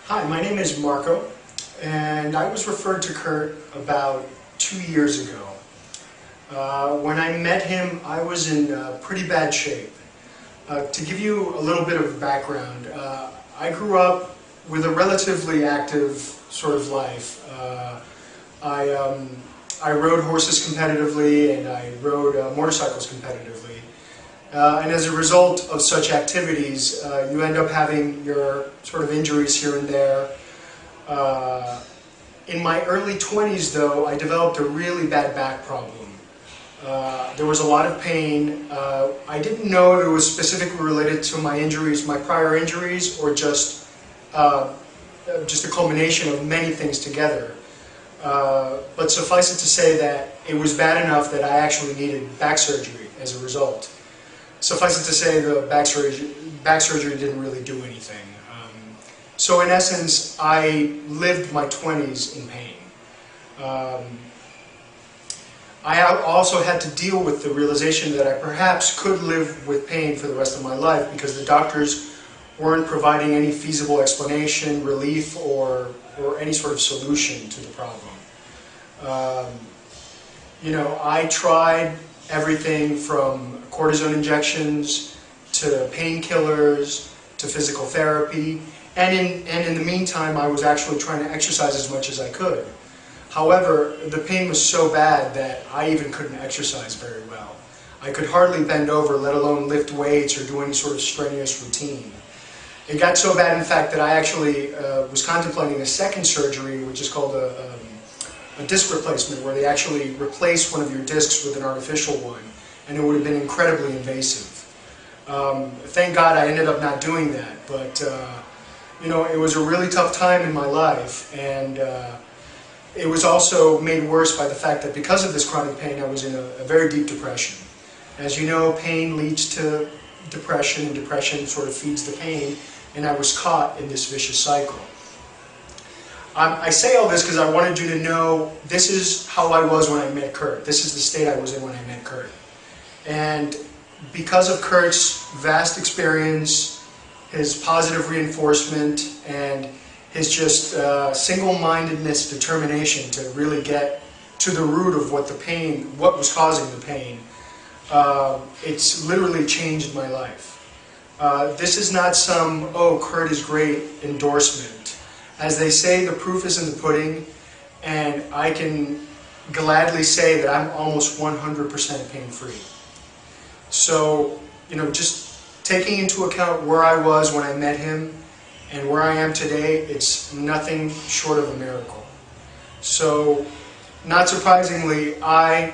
Hi, my name is Marco, and I was referred to Kurt about 2 years ago. When I met him, I was in pretty bad shape. To give you a little bit of background, I grew up with a relatively active sort of life. I rode horses competitively, and I rode motorcycles competitively. And as a result of such activities, you end up having your sort of injuries here and there. In my early 20s, though, I developed a really bad back problem. There was a lot of pain. I didn't know it was specifically related to my injuries, my prior injuries, or just a culmination of many things together. But suffice it to say that it was bad enough that I actually needed back surgery as a result. Suffice it to say, the back surgery didn't really do anything. So in essence, I lived my 20s in pain. I also had to deal with the realization that I perhaps could live with pain for the rest of my life because the doctors weren't providing any feasible explanation, relief, or any sort of solution to the problem. I tried everything from cortisone injections to painkillers to physical therapy, and in the meantime I was actually trying to exercise as much as I could. However, the pain was so bad that I even couldn't exercise very well. I could hardly bend over, let alone lift weights or do any sort of strenuous routine. It got so bad, in fact, that I actually was contemplating a second surgery, which is called a disc replacement, where they actually replace one of your discs with an artificial one, and it would have been incredibly invasive. Thank God I ended up not doing that, but it was a really tough time in my life, and it was also made worse by the fact that because of this chronic pain, I was in a very deep depression. As you know, pain leads to depression, and depression sort of feeds the pain, and I was caught in this vicious cycle. I say all this because I wanted you to know this is how I was when I met Kurt. This is the state I was in when I met Kurt. And because of Kurt's vast experience, his positive reinforcement, and his just single-mindedness, determination to really get to the root of what was causing the pain, it's literally changed my life. This is not some, oh, Kurt is great endorsement. As they say, the proof is in the pudding, and I can gladly say that I'm almost 100% pain-free. So, just taking into account where I was when I met him and where I am today, it's nothing short of a miracle. So, not surprisingly, I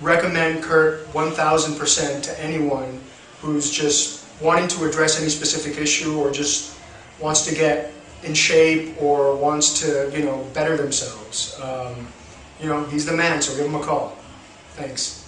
recommend Kurt 1000% to anyone who's just wanting to address any specific issue or just wants to get in shape or wants to, better themselves. He's the man, so give him a call. Thanks.